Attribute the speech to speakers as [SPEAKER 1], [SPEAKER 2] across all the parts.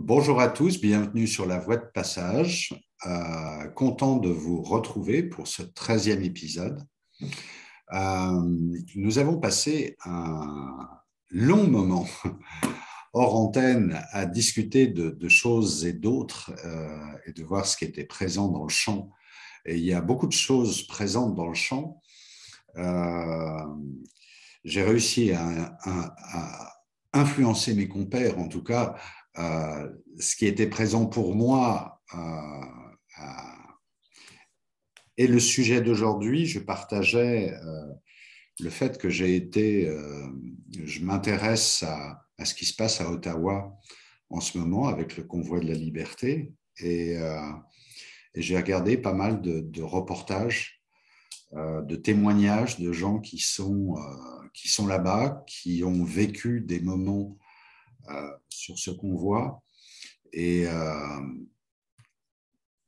[SPEAKER 1] Bonjour à tous, bienvenue sur la Voie de Passage. Content de vous retrouver pour ce 13e épisode. Nous avons passé un long moment hors antenne à discuter de choses et d'autres et de voir ce qui était présent dans le champ. Et il y a beaucoup de choses présentes dans le champ. Euh, j'ai réussi à influencer mes compères, en tout cas, ce qui était présent pour moi et le sujet d'aujourd'hui. Je partageais le fait que je m'intéresse à ce qui se passe à Ottawa en ce moment avec le convoi de la liberté et j'ai regardé pas mal de reportages, de témoignages de gens qui sont là-bas, qui ont vécu des moments sur ce convoi et, euh,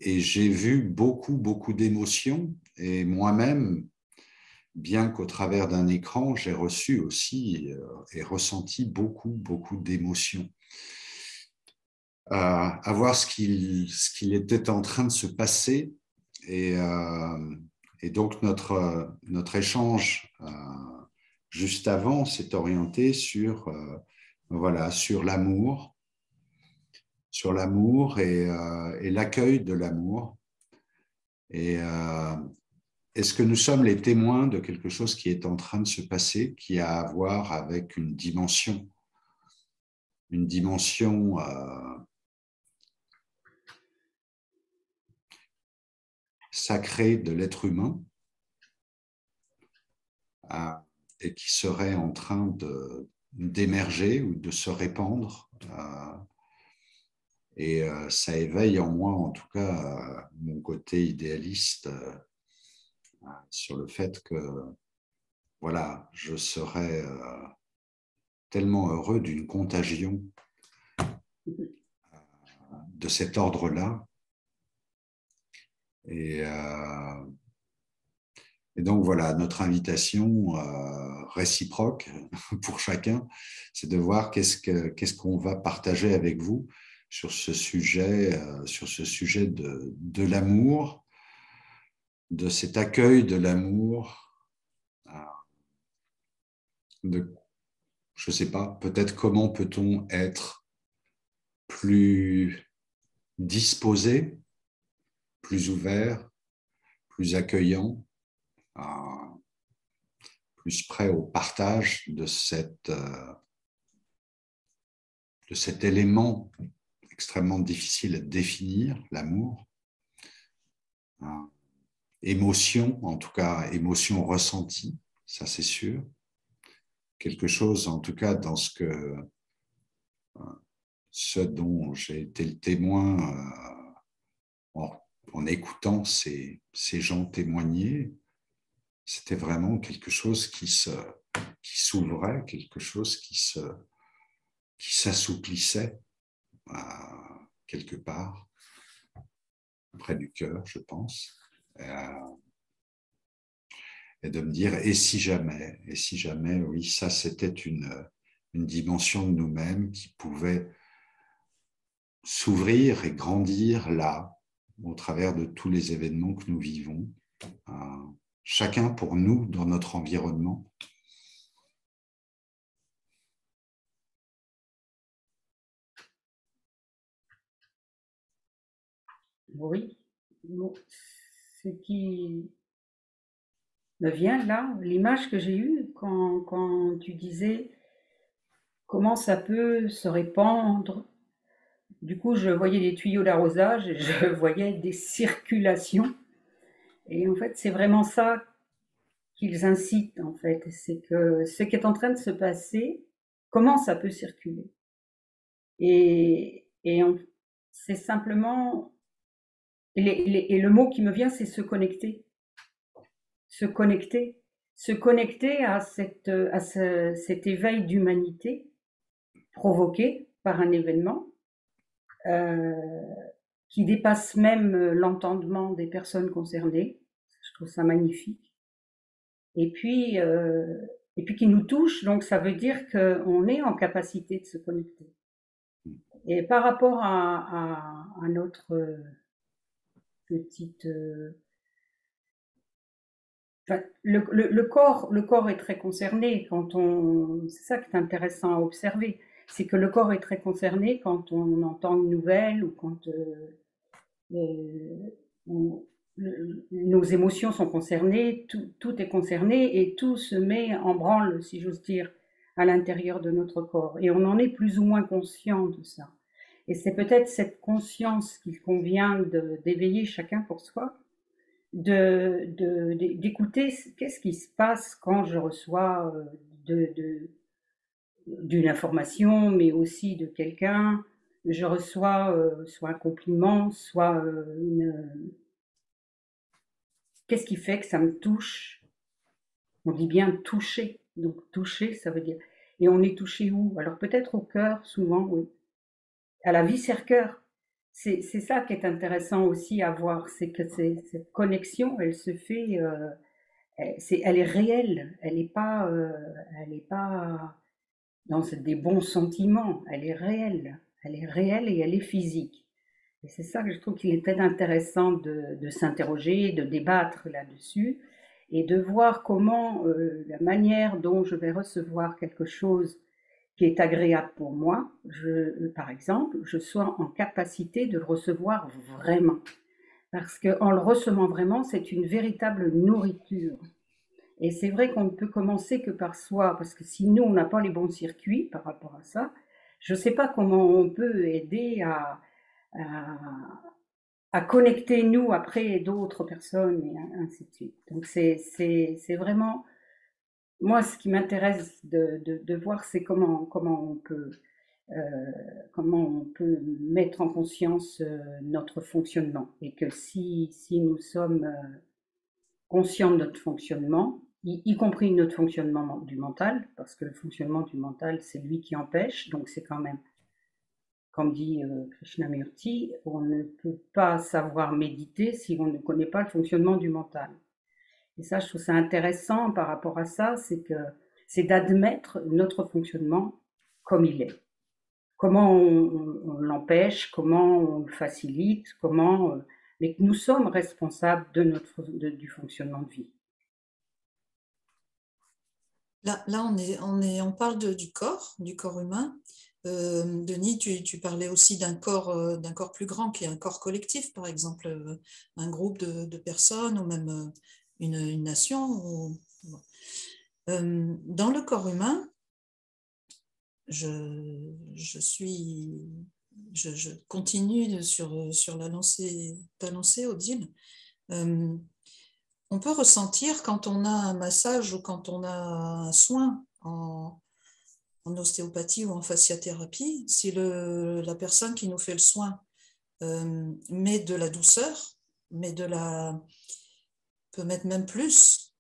[SPEAKER 1] et j'ai vu beaucoup d'émotions et moi-même, bien qu'au travers d'un écran, j'ai reçu aussi et ressenti beaucoup d'émotions. À voir ce qu'il était en train de se passer et, euh, et donc notre échange juste avant s'est orienté voilà, sur l'amour et l'accueil de l'amour. Et est-ce que nous sommes les témoins de quelque chose qui est en train de se passer, qui a à voir avec une dimension sacrée de l'être humain euh, et qui serait en train d'émerger ou de se répandre et ça éveille en moi, en tout cas, mon côté idéaliste sur le fait que, voilà, je serais tellement heureux d'une contagion de cet ordre-là. Et, euh, et donc, voilà, notre invitation réciproque pour chacun, c'est de voir qu'est-ce qu'on va partager avec vous sur ce sujet de l'amour, de cet accueil de l'amour, de, je ne sais pas, peut-être comment peut-on être plus disposé, plus ouvert, plus accueillant, euh, plus prêt au partage de cet élément extrêmement difficile à définir, l'amour. Émotion, en tout cas émotion ressentie, ça c'est sûr. Quelque chose, en tout cas, dans ce dont j'ai été le témoin en écoutant ces gens témoigner, c'était vraiment quelque chose qui s'ouvrait, quelque chose qui s'assouplissait quelque part, près du cœur, je pense. Et de me dire, et si jamais, oui, ça c'était une dimension de nous-mêmes qui pouvait s'ouvrir et grandir là, au travers de tous les événements que nous vivons, euh, chacun pour nous dans notre environnement.
[SPEAKER 2] Oui, bon, ce qui me vient là, l'image que j'ai eue quand tu disais comment ça peut se répandre. Du coup, je voyais des tuyaux d'arrosage et je voyais des circulations. Et en fait, c'est vraiment ça qu'ils incitent, en fait. C'est que ce qui est en train de se passer, comment ça peut circuler. Et c'est simplement. Et le mot qui me vient, c'est se connecter. Se connecter, se connecter à, cet éveil d'humanité provoqué par un événement euh, qui dépasse même l'entendement des personnes concernées. Je trouve ça magnifique. Et puis, euh, et puis qui nous touche, donc ça veut dire qu'on est en capacité de se connecter. Et par rapport à notre petite... enfin, le corps est très concerné quand on... C'est ça qui est intéressant à observer. C'est que le corps est très concerné quand on entend une nouvelle ou quand on- nos émotions sont concernées, tout est concerné et tout se met en branle, si j'ose dire, à l'intérieur de notre corps. Et on en est plus ou moins conscient de ça. Et c'est peut-être cette conscience qu'il convient d'éveiller chacun pour soi, d'écouter qu'est-ce qui se passe quand je reçois d'une information, mais aussi de quelqu'un. Je reçois soit un compliment, soit qu'est-ce qui fait que ça me touche. On dit bien toucher. Donc toucher, ça veut dire. Et on est touché où? Alors peut-être au cœur, souvent, oui. À la viscère-cœur. C'est ça qui est intéressant aussi à voir, c'est que cette connexion, elle se fait, elle est réelle, elle est pas dans des bons sentiments, elle est réelle et elle est physique. Et c'est ça que je trouve qu'il est très intéressant de s'interroger, de débattre là-dessus et de voir comment la manière dont je vais recevoir quelque chose qui est agréable pour moi, par exemple, je sois en capacité de le recevoir vraiment. Parce qu'en le recevant vraiment, c'est une véritable nourriture. Et c'est vrai qu'on ne peut commencer que par soi, parce que si nous, on n'a pas les bons circuits par rapport à ça, je ne sais pas comment on peut aider à, à connecter nous après d'autres personnes et ainsi de suite. Donc c'est vraiment, moi, ce qui m'intéresse de voir, c'est comment on peut mettre en conscience notre fonctionnement. Et que si nous sommes conscients de notre fonctionnement, y compris notre fonctionnement du mental, parce que le fonctionnement du mental, c'est lui qui empêche, donc c'est quand même, comme dit Krishnamurti, on ne peut pas savoir méditer si on ne connaît pas le fonctionnement du mental. Et ça, je trouve ça intéressant par rapport à ça, c'est d'admettre notre fonctionnement comme il est. Comment on l'empêche, comment on le facilite, mais nous sommes responsables du fonctionnement de vie.
[SPEAKER 3] Là on parle du corps humain. Denis, tu parlais aussi d'un corps plus grand qui est un corps collectif, par exemple, un groupe de personnes ou même une nation. Dans le corps humain, je continue sur ta lancée, Odile. On peut ressentir quand on a un massage ou quand on a un soin en ostéopathie ou en fasciathérapie, si la personne qui nous fait le soin met de la douceur, peut mettre même plus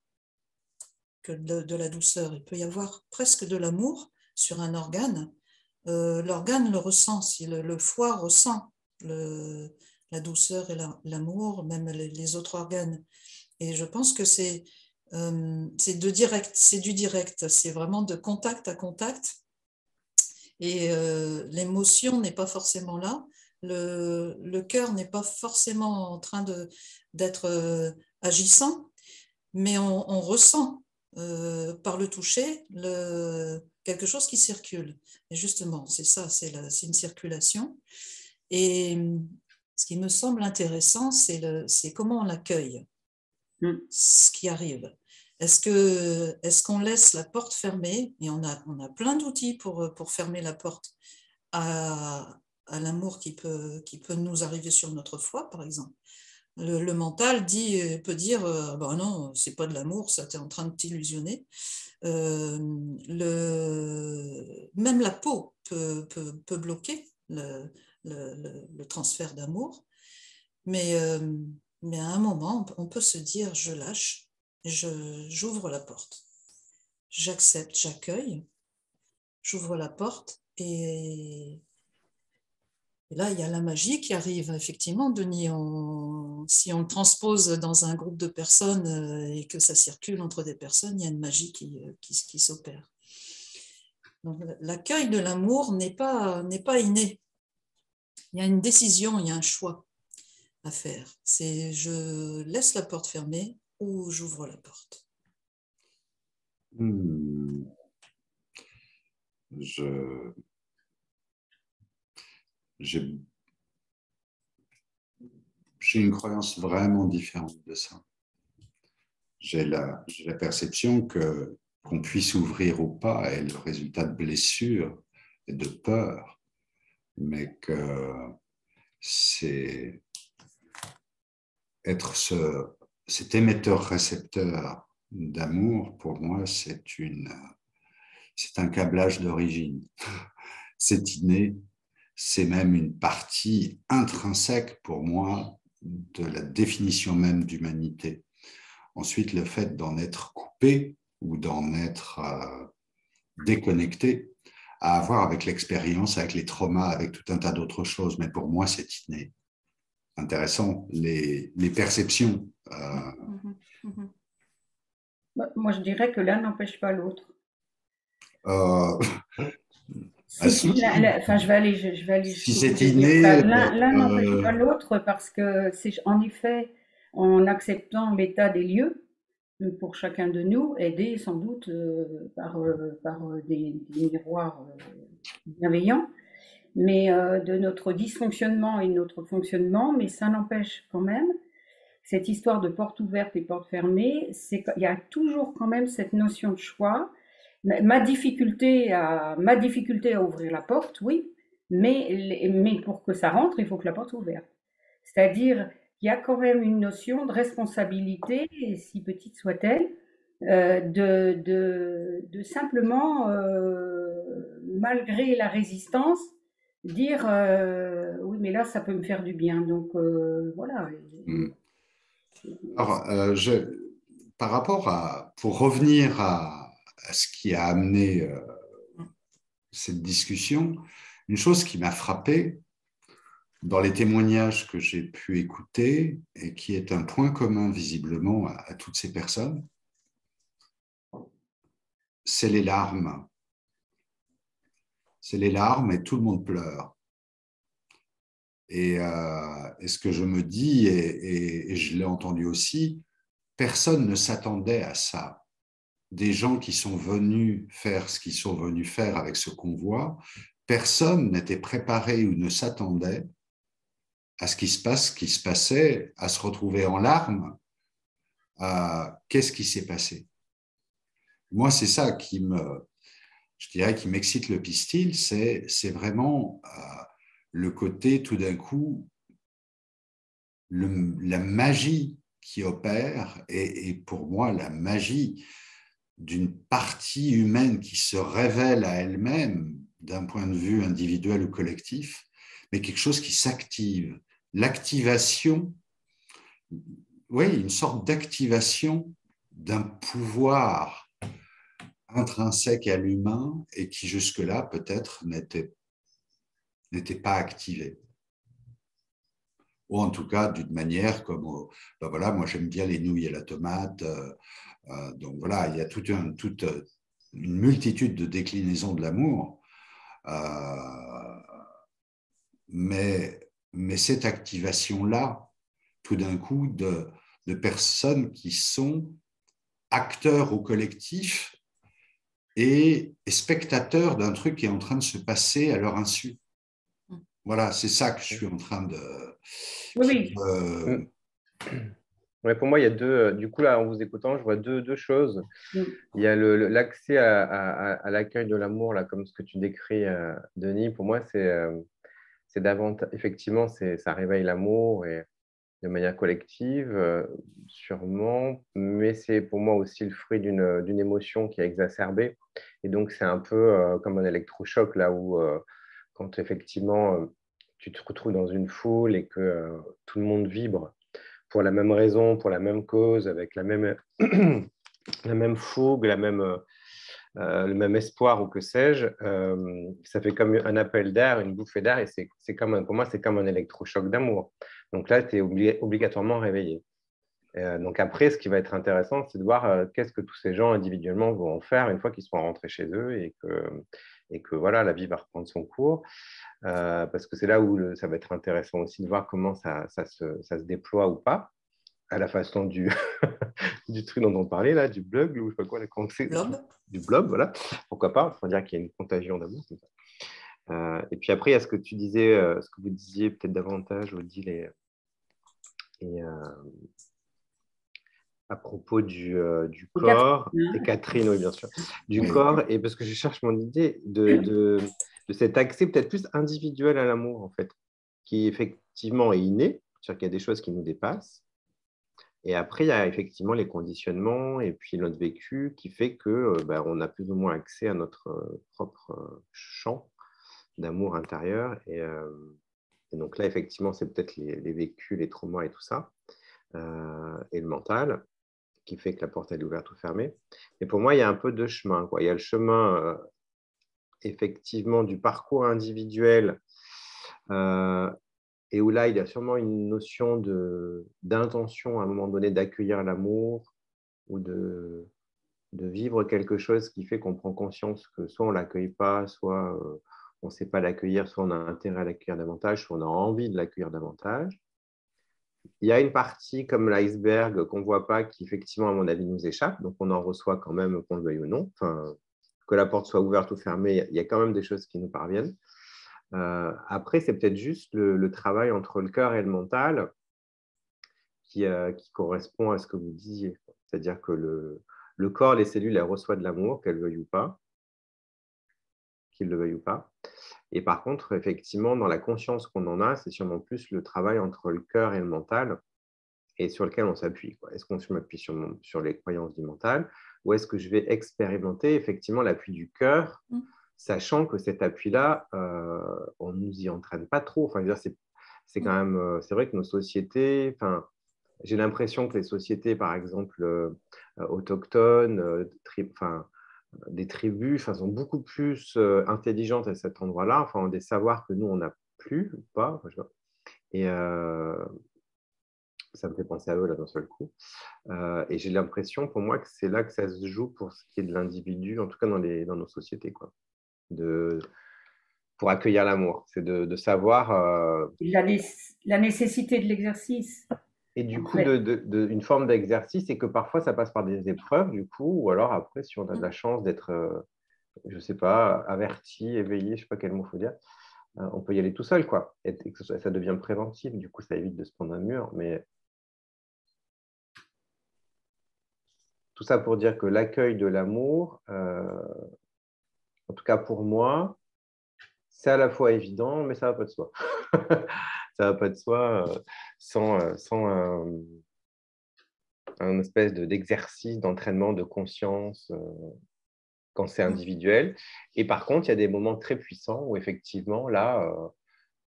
[SPEAKER 3] que de la douceur. Il peut y avoir presque de l'amour sur un organe. L'organe le ressent, si le foie ressent la douceur et l'amour, même les autres organes. Et je pense que c'est du direct, c'est vraiment de contact à contact. Et l'émotion n'est pas forcément là. Le cœur n'est pas forcément en train d'être agissant, mais on ressent par le toucher quelque chose qui circule. Et justement, c'est ça, c'est une circulation. Et ce qui me semble intéressant, c'est comment on l'accueille, ce qui arrive. Est-ce qu'on laisse la porte fermée, et on a plein d'outils pour fermer la porte à l'amour qui peut nous arriver sur notre foi, par exemple. Le mental peut dire ben non, c'est pas de l'amour, ça, t'es en train de t'illusionner. Même la peau peut bloquer le transfert d'amour, mais à un moment, on peut se dire je lâche, j'ouvre la porte, j'accepte, j'accueille, j'ouvre la porte et là, il y a la magie qui arrive, effectivement, Denis. Si on le transpose dans un groupe de personnes et que ça circule entre des personnes, il y a une magie qui s'opère. Donc, l'accueil de l'amour n'est pas inné. Il y a une décision, il y a un choix à faire. C'est je laisse la porte fermée ou j'ouvre la porte.
[SPEAKER 1] J'ai une croyance vraiment différente de ça. J'ai la perception qu'on puisse ouvrir ou pas est le résultat de blessures et de peurs, mais que c'est être cet émetteur-récepteur d'amour, pour moi, c'est un câblage d'origine. C'est inné, c'est même une partie intrinsèque pour moi de la définition même d'humanité. Ensuite, le fait d'en être coupé ou d'en être déconnecté a à voir avec l'expérience, avec les traumas, avec tout un tas d'autres choses. Mais pour moi, c'est inné. Intéressant, les perceptions.
[SPEAKER 2] Moi, je dirais que l'un n'empêche pas l'autre. Enfin, je vais aller
[SPEAKER 1] si
[SPEAKER 2] jusqu'au bout
[SPEAKER 1] c'est
[SPEAKER 2] de dire
[SPEAKER 1] inné,
[SPEAKER 2] ça. L'un n'empêche pas l'autre parce que c'est en effet en acceptant l'état des lieux pour chacun de nous, aidé sans doute par des miroirs bienveillants, mais de notre dysfonctionnement et de notre fonctionnement, mais ça n'empêche quand même cette histoire de porte ouverte et porte fermée, il y a toujours quand même cette notion de choix. Ma difficulté à ouvrir la porte, oui, mais pour que ça rentre, il faut que la porte soit ouverte. C'est-à-dire qu'il y a quand même une notion de responsabilité, si petite soit-elle, de simplement, malgré la résistance, dire oui, mais là, ça peut me faire du bien. Donc voilà.
[SPEAKER 1] Alors, par rapport pour revenir à ce qui a amené cette discussion, une chose qui m'a frappé dans les témoignages que j'ai pu écouter et qui est un point commun visiblement à toutes ces personnes, c'est les larmes. C'est les larmes et tout le monde pleure. Et ce que je me dis, et je l'ai entendu aussi, personne ne s'attendait à ça. Des gens qui sont venus faire ce qu'ils sont venus faire avec ce convoi, personne n'était préparé ou ne s'attendait à ce qui se passait, à se retrouver en larmes. Qu'est-ce qui s'est passé? Moi, c'est ça je dirais, qui m'excite le pistil, c'est vraiment le côté, tout d'un coup, la magie qui opère, et pour moi, la magie d'une partie humaine qui se révèle à elle-même d'un point de vue individuel ou collectif, mais quelque chose qui s'active. L'activation, oui, une sorte d'activation d'un pouvoir intrinsèque à l'humain et qui jusque-là peut-être n'était pas activé. Ou en tout cas d'une manière comme, ben voilà, moi j'aime bien les nouilles et la tomate, donc voilà, il y a toute une multitude de déclinaisons de l'amour, mais cette activation-là, tout d'un coup, de personnes qui sont acteurs au collectif et spectateurs d'un truc qui est en train de se passer à leur insu. Voilà, c'est ça que je suis en train de...
[SPEAKER 2] Oui.
[SPEAKER 4] Ouais, pour moi, il y a deux. Du coup, là, en vous écoutant, je vois deux choses. Il y a l'accès à l'accueil de l'amour, là, comme ce que tu décris, Denis. Pour moi, c'est davantage. Effectivement, ça réveille l'amour et de manière collective, sûrement. Mais c'est pour moi aussi le fruit d'une émotion qui est exacerbée. Et donc, c'est un peu comme un électrochoc, là où, quand effectivement, tu te retrouves dans une foule et que tout le monde vibre pour la même raison, pour la même cause, avec la même, la même fougue, le même espoir ou que sais-je, ça fait comme un appel d'air, une bouffée d'air, et pour moi, c'est comme un électrochoc d'amour. Donc là, tu es obligatoirement réveillé. Donc après, ce qui va être intéressant, c'est de voir qu'est-ce que tous ces gens individuellement vont en faire une fois qu'ils seront rentrés chez eux et que voilà, la vie va reprendre son cours. Parce que c'est là où ça va être intéressant aussi de voir comment ça se déploie ou pas, à la façon du, du truc dont on parlait, là, du blog, ou je sais pas quoi,
[SPEAKER 3] Blob.
[SPEAKER 4] du blob, voilà. Pourquoi pas, il faut dire qu'il y a une contagion d'amour. Et puis après, il y a ce que tu disais, ce que vous disiez peut-être davantage, Odile, et à propos du corps, et Catherine, oui, bien sûr, du corps, et parce que je cherche mon idée de cet accès peut-être plus individuel à l'amour, en fait, qui effectivement est inné, c'est-à-dire qu'il y a des choses qui nous dépassent, et après, il y a effectivement les conditionnements et puis notre vécu qui fait que on a plus ou moins accès à notre propre champ d'amour intérieur, et donc là, effectivement, c'est peut-être les vécus, les traumas et tout ça, et le mental, qui fait que la porte elle est ouverte ou fermée. Mais pour moi, il y a un peu deux chemins, quoi. Il y a le chemin, effectivement, du parcours individuel, et où là, il y a sûrement une notion d'intention à un moment donné d'accueillir l'amour ou de vivre quelque chose qui fait qu'on prend conscience que soit on ne l'accueille pas, soit on ne sait pas l'accueillir, soit on a intérêt à l'accueillir davantage, soit on a envie de l'accueillir davantage. Il y a une partie comme l'iceberg qu'on ne voit pas qui, effectivement, à mon avis, nous échappe. Donc, on en reçoit quand même, qu'on le veuille ou non. Enfin, que la porte soit ouverte ou fermée, il y a quand même des choses qui nous parviennent. Après, c'est peut-être juste le travail entre le cœur et le mental qui correspond à ce que vous disiez. C'est-à-dire que le corps, les cellules, elles reçoivent de l'amour, qu'elles le veuillent ou pas, qu'ils le veuillent ou pas. Et par contre, effectivement, dans la conscience qu'on en a, c'est sûrement plus le travail entre le cœur et le mental et sur lequel on s'appuie. Est-ce qu'on m'appuie sur les croyances du mental ou est-ce que je vais expérimenter effectivement l'appui du cœur, sachant que cet appui-là, on ne nous y entraîne pas trop. Enfin, c'est quand même, c'est vrai que nos sociétés, j'ai l'impression que les sociétés, par exemple, autochtones, des tribus, sont beaucoup plus intelligentes à cet endroit-là, ont des savoirs que nous, on n'a plus ou pas. Et ça me fait penser à eux là d'un seul coup. Et j'ai l'impression, pour moi, que c'est là que ça se joue pour ce qui est de l'individu, en tout cas dans nos sociétés, quoi. Pour accueillir l'amour. C'est de savoir...
[SPEAKER 2] La nécessité de l'exercice.
[SPEAKER 4] Et du coup, une forme d'exercice, et que parfois, ça passe par des épreuves, du coup, ou alors après, si on a de la chance d'être, je ne sais pas, averti, éveillé, je ne sais pas quel mot il faut dire, on peut y aller tout seul, quoi. Et que ça devient préventif, du coup, ça évite de se prendre un mur. Mais tout ça pour dire que l'accueil de l'amour, en tout cas pour moi, c'est à la fois évident, mais ça ne va pas de soi. Ça ne va pas de soi sans un espèce d'exercice, d'entraînement, de conscience quand c'est individuel. Et par contre, il y a des moments très puissants où effectivement, là,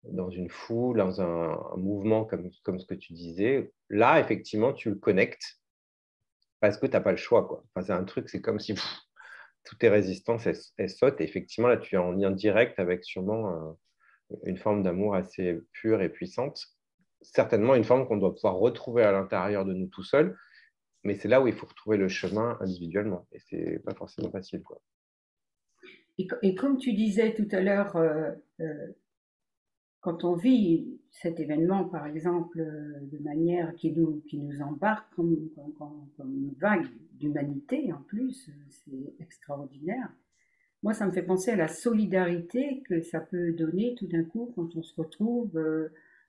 [SPEAKER 4] dans une foule, dans un mouvement comme ce que tu disais, là, effectivement, tu le connectes parce que tu n'as pas le choix, quoi. C'est un truc, c'est comme si toutes tes résistances, elles sautent. Et effectivement, là, tu es en lien direct avec sûrement une forme d'amour assez pure et puissante. Certainement une forme qu'on doit pouvoir retrouver à l'intérieur de nous tout seul, mais c'est là où il faut retrouver le chemin individuellement. Et ce n'est pas forcément facile, quoi.
[SPEAKER 2] Et comme tu disais tout à l'heure, quand on vit cet événement, par exemple, de manière qui nous embarque comme une vague d'humanité en plus, c'est extraordinaire. Moi, ça me fait penser à la solidarité que ça peut donner tout d'un coup quand on se retrouve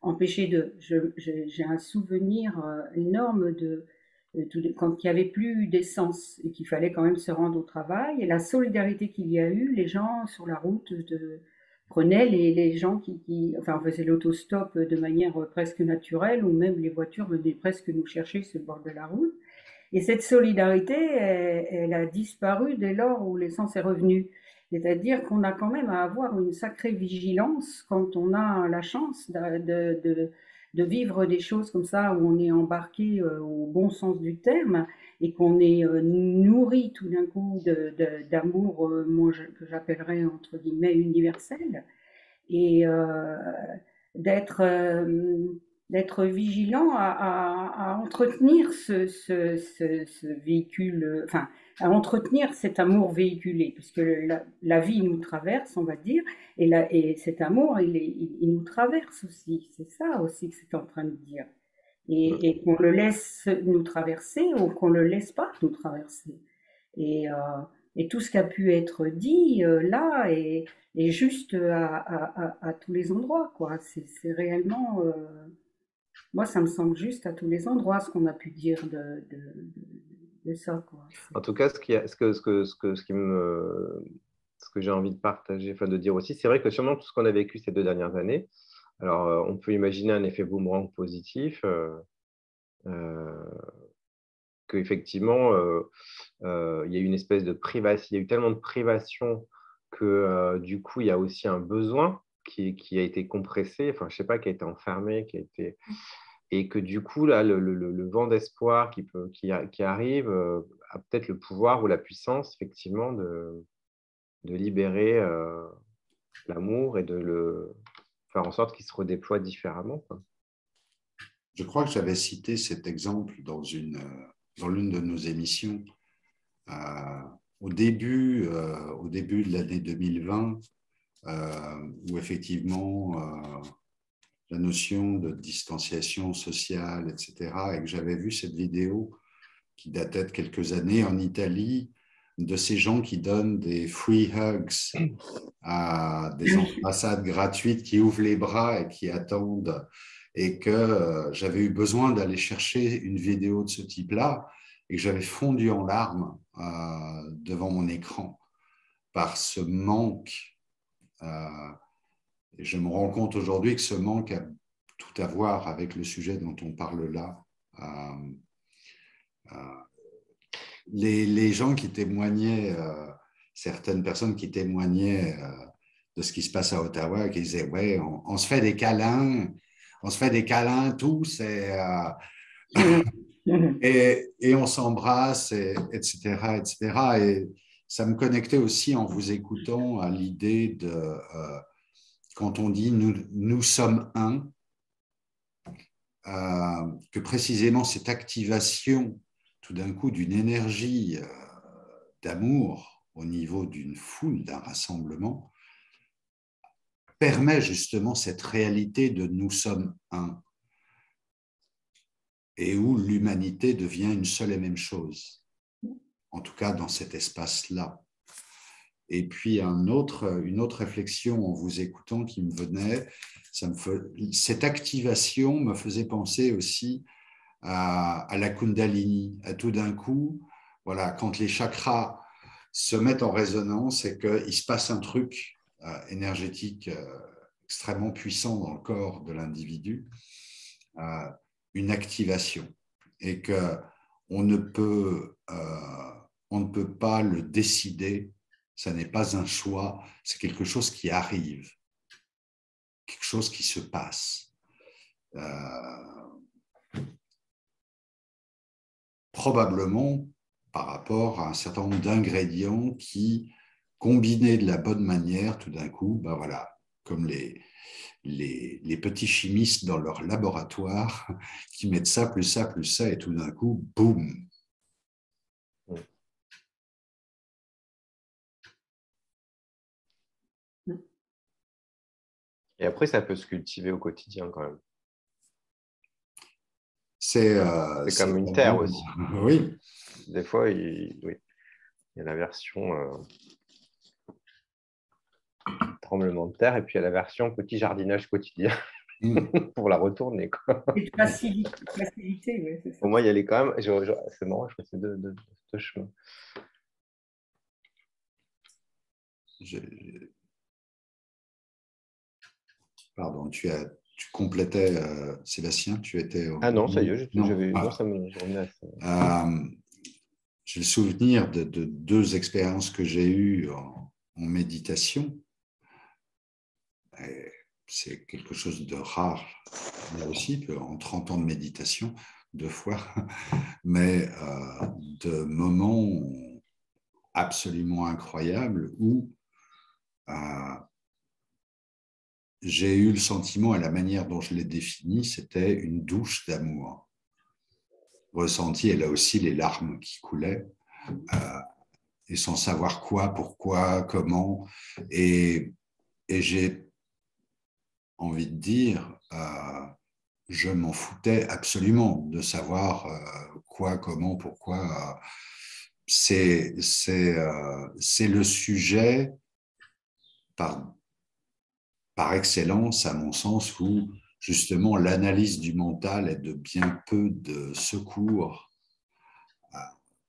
[SPEAKER 2] empêché de... J'ai un souvenir énorme quand il n'y avait plus d'essence et qu'il fallait quand même se rendre au travail, et la solidarité qu'il y a eu, les gens sur la route prenaient les gens enfin, faisaient l'autostop de manière presque naturelle, ou même les voitures venaient presque nous chercher sur le bord de la route. Et cette solidarité, elle a disparu dès lors où l'essence est revenue. C'est-à-dire qu'on a quand même à avoir une sacrée vigilance quand on a la chance de vivre des choses comme ça, où on est embarqué au bon sens du terme et qu'on est nourri tout d'un coup d'amour, que j'appellerais entre guillemets universel, et d'être d'être vigilant à entretenir ce véhicule, enfin, à entretenir cet amour véhiculé, puisque la vie nous traverse, on va dire, et cet amour, il nous traverse aussi. C'est ça aussi que c'est en train de dire. Et qu'on le laisse nous traverser ou qu'on le laisse pas nous traverser. Et, euh, et tout ce qui a pu être dit là est juste à tous les endroits, quoi. C'est réellement, moi, ça me semble juste à tous les endroits ce qu'on a pu dire de ça, quoi.
[SPEAKER 4] En tout cas, ce que j'ai envie de partager, enfin de dire aussi, c'est vrai que sûrement tout ce qu'on a vécu ces 2 dernières années, alors on peut imaginer un effet boomerang positif, qu'effectivement, il y a eu une espèce de privation, il y a eu tellement de privation que du coup, il y a aussi un besoin qui a été compressé, enfin, je sais pas, qui a été enfermé, et que du coup, là, le vent d'espoir qui arrive a peut-être le pouvoir ou la puissance, effectivement, de libérer l'amour et de le faire en sorte qu'il se redéploie différemment, quoi.
[SPEAKER 1] Je crois que j'avais cité cet exemple dans l'une de nos émissions. Au début de l'année 2020, où effectivement la notion de distanciation sociale, etc., et que j'avais vu cette vidéo qui datait de quelques années en Italie, de ces gens qui donnent des free hugs à des ambassades gratuites, qui ouvrent les bras et qui attendent, et que j'avais eu besoin d'aller chercher une vidéo de ce type-là, et que j'avais fondu en larmes devant mon écran par ce manque. Et je me rends compte aujourd'hui que ce manque a tout à voir avec le sujet dont on parle là. Les gens qui témoignaient, certaines personnes qui témoignaient de ce qui se passe à Ottawa, qui disaient, ouais, on se fait des câlins, tous, et on s'embrasse, etc., etc. Et ça me connectait aussi en vous écoutant à l'idée de, quand on dit nous sommes un, que précisément cette activation tout d'un coup d'une énergie d'amour au niveau d'une foule, d'un rassemblement, permet justement cette réalité de nous sommes un, et où l'humanité devient une seule et même chose, en tout cas dans cet espace-là. Et puis une autre réflexion en vous écoutant qui me venait, cette activation me faisait penser aussi à la Kundalini, à tout d'un coup, voilà, quand les chakras se mettent en résonance et qu'il se passe un truc énergétique extrêmement puissant dans le corps de l'individu, une activation, et qu'on ne peut pas le décider, ça n'est pas un choix, c'est quelque chose qui arrive, quelque chose qui se passe. Probablement par rapport à un certain nombre d'ingrédients qui, combinés de la bonne manière, tout d'un coup, ben voilà, comme les petits chimistes dans leur laboratoire qui mettent ça, plus ça, plus ça, et tout d'un coup, boum.
[SPEAKER 4] Et après, ça peut se cultiver au quotidien quand même.
[SPEAKER 1] C'est
[SPEAKER 4] comme une terre aussi.
[SPEAKER 1] Oui.
[SPEAKER 4] Des fois, il y a la version tremblement de terre et puis il y a la version petit jardinage quotidien pour la retourner, quoi.
[SPEAKER 2] Et facilité, oui, c'est ça.
[SPEAKER 4] Pour moi, il y a quand même. C'est marrant, je crois que c'est deux chemins.
[SPEAKER 1] Pardon, tu complétais, Sébastien, tu étais...
[SPEAKER 4] Ah non, ça y est, ça me revenait à ça.
[SPEAKER 1] J'ai le souvenir de 2 expériences que j'ai eues en méditation. C'est quelque chose de rare, là aussi, en 30 ans de méditation, 2 fois, mais de moments absolument incroyables où j'ai eu le sentiment, et la manière dont je l'ai défini, c'était une douche d'amour. Ressenti, et là aussi les larmes qui coulaient, et sans savoir quoi, pourquoi, comment. Et j'ai envie de dire, je m'en foutais absolument de savoir quoi, comment, pourquoi. C'est le sujet par excellence, à mon sens, où justement l'analyse du mental est de bien peu de secours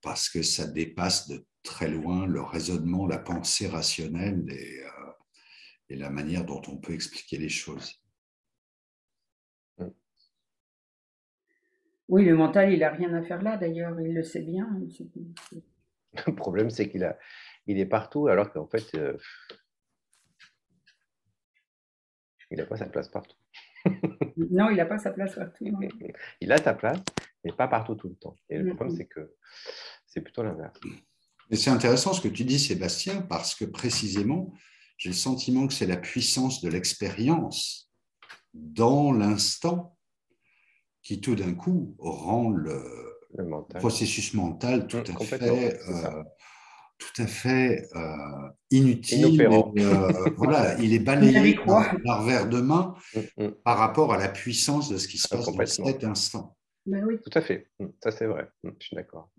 [SPEAKER 1] parce que ça dépasse de très loin le raisonnement, la pensée rationnelle et la manière dont on peut expliquer les choses.
[SPEAKER 2] Oui, le mental, il n'a rien à faire là, d'ailleurs, il le sait bien.
[SPEAKER 4] Le problème, c'est qu'il est partout, alors qu'en fait, il n'a pas sa place partout.
[SPEAKER 2] Non, il n'a pas sa place partout. Non.
[SPEAKER 4] Il a sa place, mais pas partout tout le temps. Et le problème, c'est que c'est plutôt l'inverse.
[SPEAKER 1] Mais c'est intéressant ce que tu dis, Sébastien, parce que précisément, j'ai le sentiment que c'est la puissance de l'expérience dans l'instant qui, tout d'un coup, rend le processus mental tout à fait inutile. Voilà, il est balayé d'un revers de main par rapport à la puissance de ce qui se passe dans cet instant.
[SPEAKER 2] Ben oui.
[SPEAKER 4] Tout à fait, ça c'est vrai, je suis d'accord.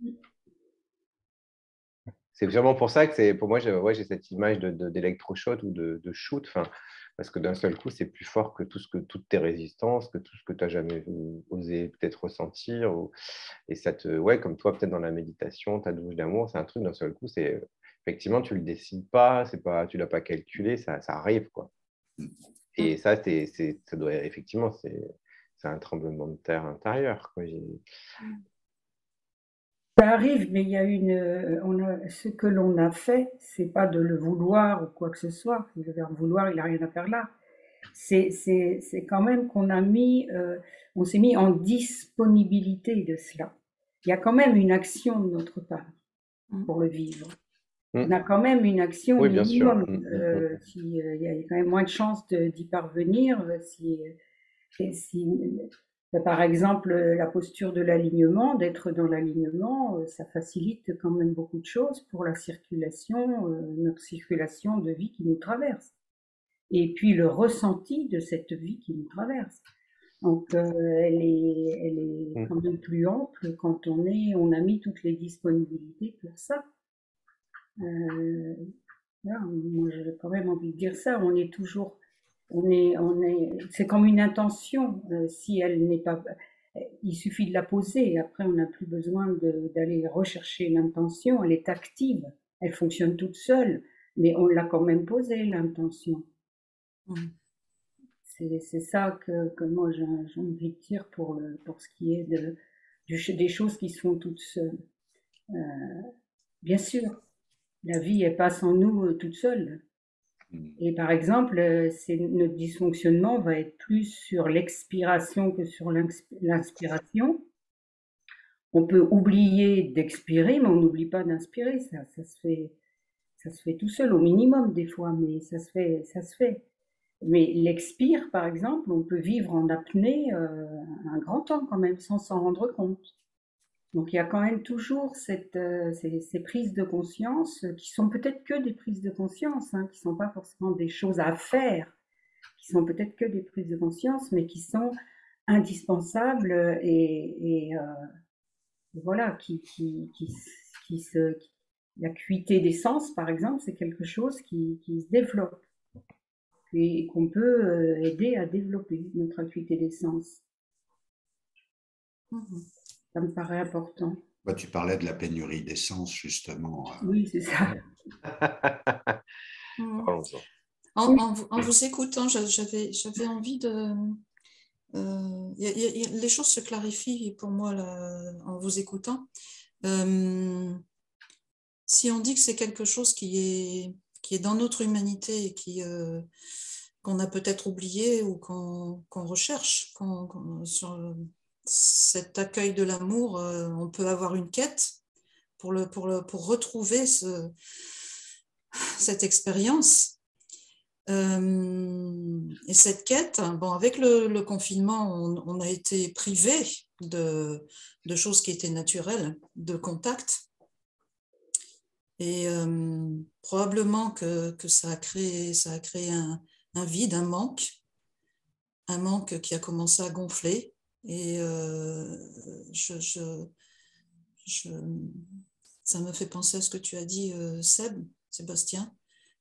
[SPEAKER 4] C'est vraiment pour ça que pour moi, j'ai cette image d'électrochoc ou de shoot, parce que d'un seul coup, c'est plus fort que toutes tes résistances, que tout ce que tu n'as jamais osé peut-être ressentir. Et ça comme toi, peut-être dans la méditation, ta douche d'amour, c'est un truc d'un seul coup, effectivement, tu ne le décides pas, tu ne l'as pas calculé, ça arrive, quoi. Et ça, ça doit effectivement, c'est un tremblement de terre intérieur, quoi.
[SPEAKER 2] Ça arrive, mais il y a ce que l'on a fait, c'est pas de le vouloir ou quoi que ce soit. Le verbe vouloir, il n'a rien à faire là. C'est quand même qu'on a on s'est mis en disponibilité de cela. Il y a quand même une action de notre part pour le vivre. On a quand même une action minimum. Il y a quand même moins de chances d'y parvenir par exemple, la posture de l'alignement, d'être dans l'alignement, ça facilite quand même beaucoup de choses pour la circulation, notre circulation de vie qui nous traverse. Et puis le ressenti de cette vie qui nous traverse. Donc, elle est quand même plus ample quand on a mis toutes les disponibilités pour ça. Là, moi, j'ai quand même envie de dire ça. On est toujours... c'est comme une intention. Si elle n'est pas, il suffit de la poser. Après, on n'a plus besoin d'aller rechercher l'intention. Elle est active. Elle fonctionne toute seule, mais on l'a quand même posée, l'intention. C'est ça que moi j'ai envie de dire pour ce qui est des choses qui se font toutes seules. Bien sûr, la vie elle passe en nous toute seule. Et par exemple, notre dysfonctionnement va être plus sur l'expiration que sur l'inspiration. On peut oublier d'expirer, mais on n'oublie pas d'inspirer. Ça se fait tout seul, au minimum des fois, mais ça se fait. Mais l'expire, par exemple, on peut vivre en apnée un grand temps quand même, sans s'en rendre compte. Donc il y a quand même toujours ces prises de conscience qui sont peut-être que des prises de conscience, qui ne sont pas forcément des choses à faire, qui sont peut-être que des prises de conscience, mais qui sont indispensables et voilà, l'acuité des sens, par exemple, c'est quelque chose qui se développe et qu'on peut aider à développer notre acuité des sens. Ça me paraît important.
[SPEAKER 1] Bah, tu parlais de la pénurie d'essence, justement.
[SPEAKER 2] Oui, c'est ça.
[SPEAKER 3] En vous écoutant, j'avais envie de... les choses se clarifient pour moi là, en vous écoutant. Si on dit que c'est quelque chose qui est dans notre humanité et qu'on a peut-être oublié ou qu'on recherche, sur cet accueil de l'amour, on peut avoir une quête pour retrouver cette expérience. et cette quête, bon, avec le confinement, on a été privé de choses qui étaient naturelles, de contact. Et probablement que ça a créé un vide, un manque qui a commencé à gonfler. Et ça me fait penser à ce que tu as dit, Sébastien.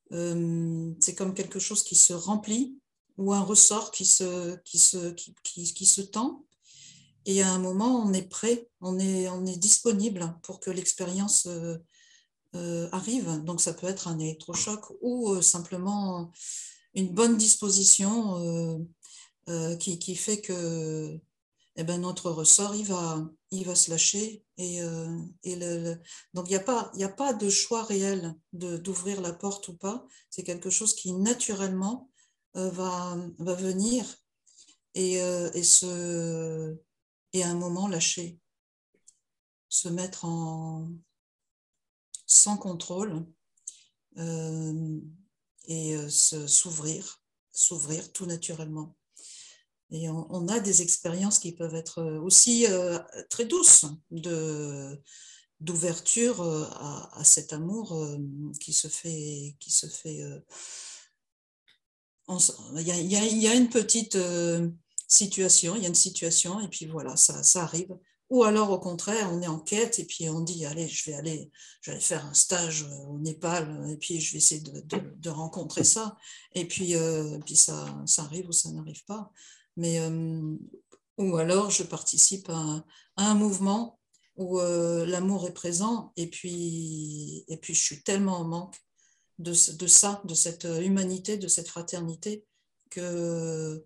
[SPEAKER 3] C'est comme quelque chose qui se remplit ou un ressort qui se tend. Et à un moment, on est prêt, on est disponible pour que l'expérience arrive. Donc, ça peut être un électrochoc ou simplement une bonne disposition qui fait que notre ressort, il va se lâcher. Donc, il n'y a pas de choix réel d'ouvrir la porte ou pas. C'est quelque chose qui naturellement va venir et à un moment lâcher, se mettre sans contrôle et s'ouvrir tout naturellement. Et on a des expériences qui peuvent être aussi très douces d'ouverture à cet amour qui se fait. Il y a une petite situation, il y a une situation et puis voilà, ça arrive. Ou alors au contraire, on est en quête et puis on dit allez, je vais aller faire un stage au Népal et puis je vais essayer de rencontrer ça. Et puis ça arrive ou ça n'arrive pas. Mais ou alors je participe à un mouvement où l'amour est présent et puis je suis tellement en manque de ça, de cette humanité, de cette fraternité que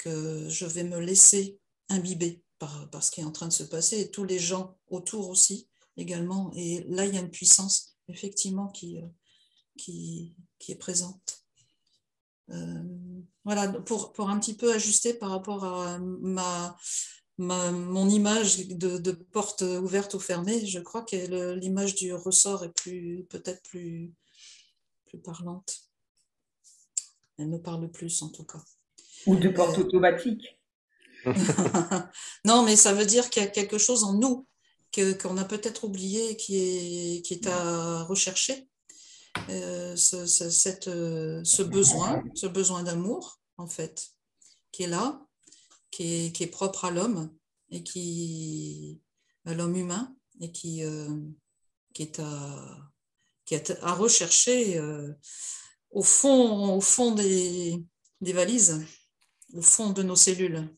[SPEAKER 3] je vais me laisser imbiber par ce qui est en train de se passer et tous les gens autour aussi également. Et là, il y a une puissance effectivement qui est présente. Voilà, pour un petit peu ajuster par rapport à mon image de porte ouverte ou fermée, je crois que l'image du ressort est peut-être plus parlante. Elle me parle plus en tout cas.
[SPEAKER 2] Ou de porte automatique.
[SPEAKER 3] Non, mais ça veut dire qu'il y a quelque chose en nous qu'on a peut-être oublié qui est à rechercher. Ce besoin d'amour, en fait, qui est là, qui est propre à l'homme et à l'homme humain et qui est à rechercher au fond des valises, au fond de nos cellules.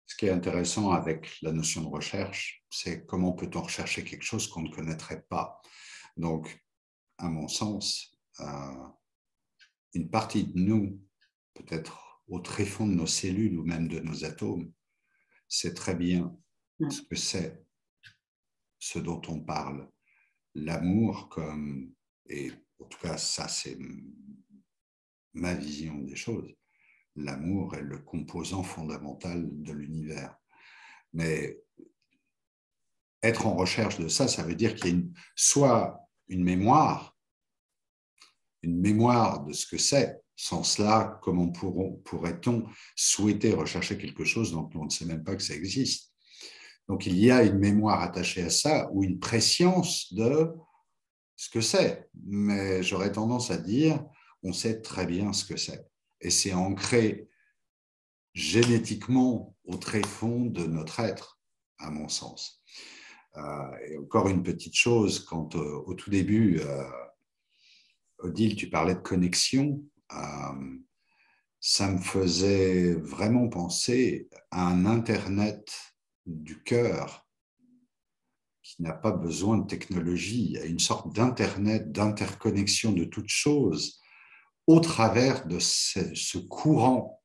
[SPEAKER 1] Ce qui est intéressant avec la notion de recherche, c'est comment peut-on rechercher quelque chose qu'on ne connaîtrait pas. Donc, à mon sens, une partie de nous, peut-être au tréfonds de nos cellules ou même de nos atomes, sait très bien ce que c'est, ce dont on parle. L'amour comme, et en tout cas ça c'est ma vision des choses, l'amour est le composant fondamental de l'univers. Mais être en recherche de ça, ça veut dire qu'il y a soit une mémoire de ce que c'est. Sans cela, comment pourrait-on souhaiter rechercher quelque chose dont on ne sait même pas que ça existe? Donc, il y a une mémoire attachée à ça ou une préscience de ce que c'est. Mais j'aurais tendance à dire, on sait très bien ce que c'est. Et c'est ancré génétiquement au tréfonds de notre être, à mon sens. Et encore une petite chose, quand au tout début, Odile, tu parlais de connexion, ça me faisait vraiment penser à un Internet du cœur qui n'a pas besoin de technologie, à une sorte d'Internet, d'interconnexion de toutes choses au travers de ce courant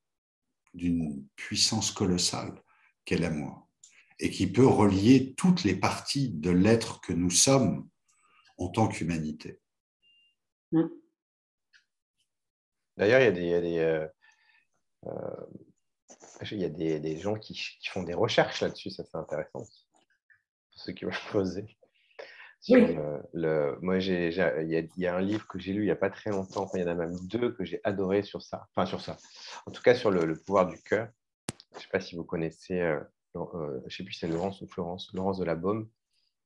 [SPEAKER 1] d'une puissance colossale qu'est l'amour et qui peut relier toutes les parties de l'être que nous sommes en tant qu'humanité.
[SPEAKER 4] D'ailleurs, il y a des gens qui font des recherches là-dessus, ça c'est intéressant, pour ceux qui vont creuser. sur
[SPEAKER 2] Oui,
[SPEAKER 4] moi, il y a un livre que j'ai lu il n'y a pas très longtemps, enfin, il y en a même deux que j'ai adoré sur ça, enfin sur ça, en tout cas sur le pouvoir du cœur. Je ne sais pas si vous connaissez, je ne sais plus si c'est Laurence ou Florence, Laurence de la Baume,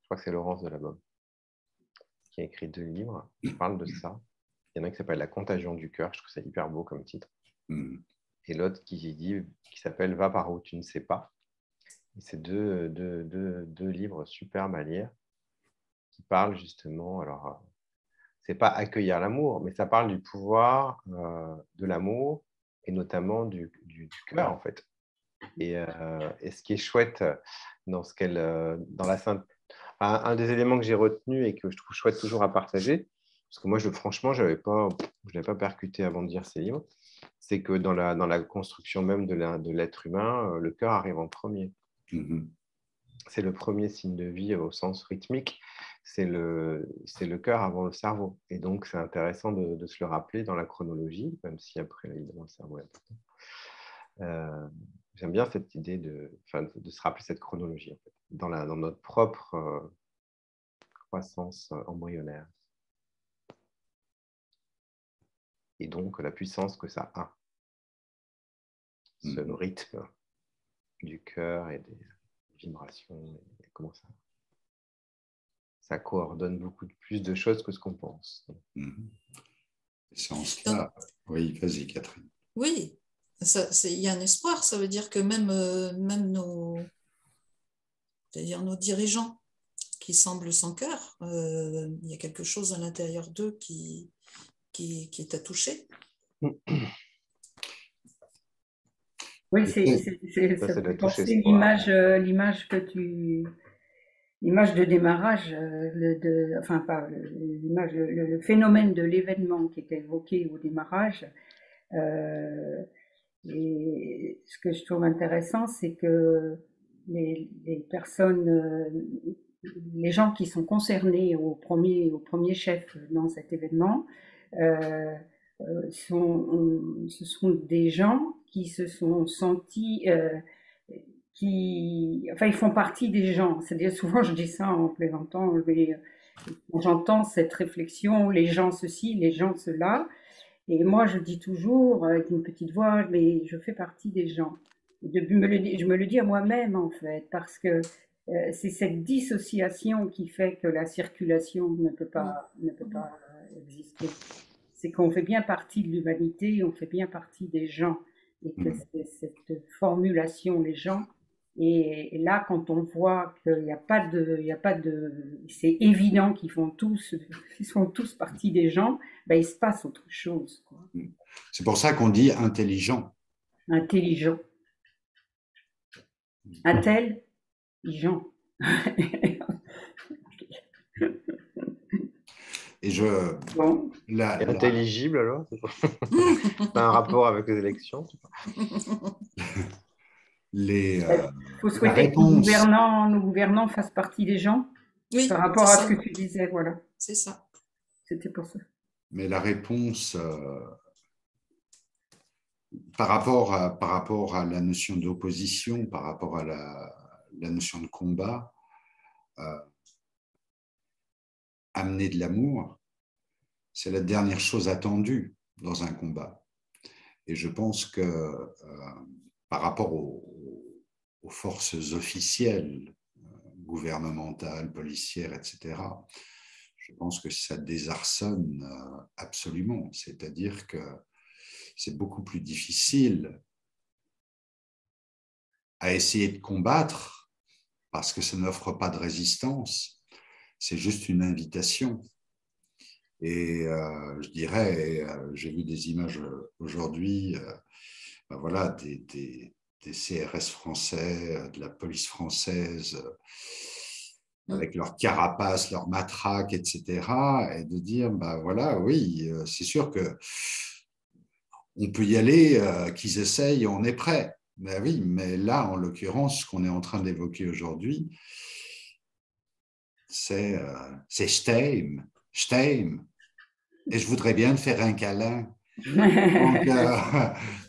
[SPEAKER 4] je crois que c'est Laurence de la Baume, qui a écrit deux livres qui parlent de ça. Il y en a un qui s'appelle La contagion du cœur, je trouve ça hyper beau comme titre. Et l'autre qui s'appelle Va par où tu ne sais pas. Et c'est deux livres superbes à lire qui parlent justement, alors, c'est pas accueillir l'amour, mais ça parle du pouvoir de l'amour et notamment du cœur, en fait. Et ce qui est chouette dans dans la Sainte, un des éléments que j'ai retenu et que je trouve chouette toujours à partager, parce que moi, franchement, je l'avais pas percuté avant de lire ces livres, c'est que dans la construction même de l'être humain, le cœur arrive en premier. C'est le premier signe de vie au sens rythmique, c'est le cœur avant le cerveau. Et donc, c'est intéressant de se le rappeler dans la chronologie, même si après, évidemment, le cerveau est important. J'aime bien cette idée de se rappeler cette chronologie, en fait, dans notre propre croissance embryonnaire. Et donc, la puissance que ça a, ce rythme du cœur et des vibrations, et comment ça coordonne beaucoup plus de choses que ce qu'on pense.
[SPEAKER 1] C'est en cela. Oui, vas-y, Catherine.
[SPEAKER 3] Oui, il y a un espoir. Ça veut dire que même nos dirigeants qui semblent sans cœur, il y a quelque chose à l'intérieur d'eux qui est à toucher.
[SPEAKER 2] oui, ça fait penser l'image l'image de démarrage, enfin pas l'image, le phénomène de l'événement qui était évoqué au démarrage. Et ce que je trouve intéressant, c'est que les personnes, les gens qui sont concernés au premier chef dans cet événement, ce sont des gens qui se sont sentis, enfin, ils font partie des gens. C'est-à-dire, souvent, je dis ça en plaisantant, mais quand j'entends cette réflexion, les gens ceci, les gens cela, et moi, je dis toujours avec une petite voix, mais je fais partie des gens. Je me le dis à moi-même, en fait, parce que c'est cette dissociation qui fait que la circulation ne peut pas exister. C'est qu'on fait bien partie de l'humanité, on fait bien partie des gens. Et que c'est cette formulation, les gens. Et là, quand on voit qu'il n'y a pas de, c'est évident qu'ils font tous partie des gens, ben, il se passe autre chose, quoi.
[SPEAKER 1] C'est pour ça qu'on dit intelligent.
[SPEAKER 2] Intelligent. Intelligent.
[SPEAKER 1] Et
[SPEAKER 4] intelligible alors? C'est un rapport avec les élections?
[SPEAKER 2] Il faut souhaiter que nos gouvernants fassent partie des gens.
[SPEAKER 3] Oui,
[SPEAKER 2] par rapport à ce que tu disais, voilà.
[SPEAKER 3] C'est ça.
[SPEAKER 2] C'était pour ça.
[SPEAKER 1] Mais la réponse, par rapport à la notion d'opposition, par rapport à la notion de combat, amener de l'amour, c'est la dernière chose attendue dans un combat. Et je pense que par rapport aux forces officielles, gouvernementales, policières, etc., je pense que ça désarçonne absolument. C'est-à-dire que c'est beaucoup plus difficile à essayer de combattre parce que ça n'offre pas de résistance. C'est juste une invitation. Et je dirais, j'ai vu des images aujourd'hui, voilà, des CRS français, de la police française, avec leurs carapaces, leurs matraques, etc. Et de dire, voilà, oui, c'est sûr que on peut y aller, qu'ils essayent, on est prêt. Mais oui, mais là, en l'occurrence, ce qu'on est en train d'évoquer aujourd'hui, c'est Stein. Et je voudrais bien te faire un câlin.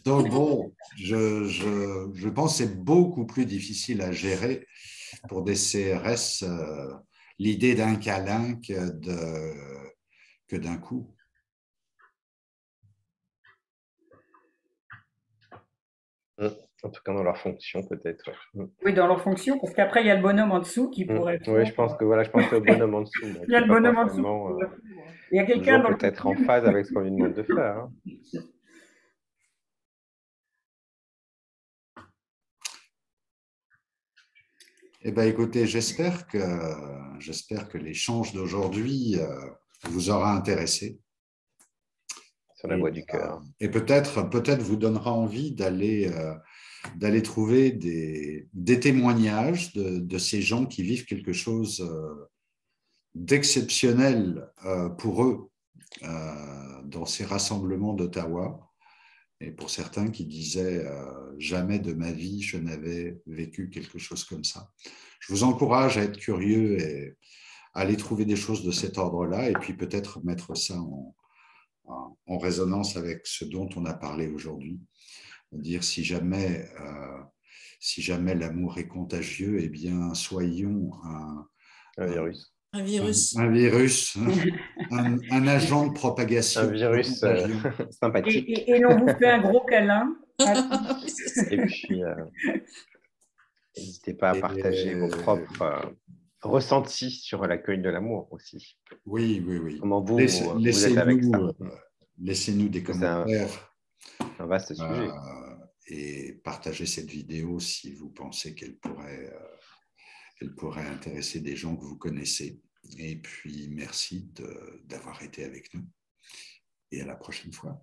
[SPEAKER 1] Donc bon, je pense que c'est beaucoup plus difficile à gérer pour des CRS l'idée d'un câlin que d'un coup.
[SPEAKER 4] En tout cas, dans leur fonction, peut-être. Ouais.
[SPEAKER 2] Oui, dans leur fonction, parce qu'après, il y a le bonhomme en dessous qui pourrait
[SPEAKER 4] Oui,
[SPEAKER 2] faire.
[SPEAKER 4] je pense que voilà, je pensais au bonhomme en dessous,
[SPEAKER 2] Il y
[SPEAKER 4] qui
[SPEAKER 2] a
[SPEAKER 4] n'est
[SPEAKER 2] le
[SPEAKER 4] pas
[SPEAKER 2] bonhomme en dessous.
[SPEAKER 4] forcément
[SPEAKER 2] Il y a quelqu'un
[SPEAKER 4] toujours
[SPEAKER 2] dans le
[SPEAKER 4] peut-être en
[SPEAKER 2] costume.
[SPEAKER 4] phase avec ce qu'on lui demande de faire. Hein.
[SPEAKER 1] Eh bien, écoutez, j'espère que l'échange d'aujourd'hui vous aura intéressé.
[SPEAKER 4] Sur la voie du cœur.
[SPEAKER 1] Et peut-être vous donnera envie d'aller trouver des témoignages de ces gens qui vivent quelque chose d'exceptionnel pour eux dans ces rassemblements d'Ottawa. Et pour certains qui disaient jamais de ma vie je n'avais vécu quelque chose comme ça. Je vous encourage à être curieux et à aller trouver des choses de cet ordre-là et puis peut-être mettre ça en résonance avec ce dont on a parlé aujourd'hui. Dire si jamais l'amour est contagieux, eh bien soyons
[SPEAKER 4] un virus.
[SPEAKER 3] Un virus.
[SPEAKER 1] Un virus, un agent de propagation.
[SPEAKER 4] Un virus sympathique.
[SPEAKER 2] Et l'on vous fait un gros câlin.
[SPEAKER 4] Et puis, n'hésitez pas à partager vos propres ressentis sur l'accueil de l'amour aussi.
[SPEAKER 1] Oui, oui, oui.
[SPEAKER 4] Comment vous êtes avec ça.
[SPEAKER 1] Laissez-nous des commentaires.
[SPEAKER 4] C'est un vaste sujet.
[SPEAKER 1] Et partagez cette vidéo si vous pensez qu'elle pourrait intéresser des gens que vous connaissez. Et puis, merci d'avoir été avec nous. Et à la prochaine fois.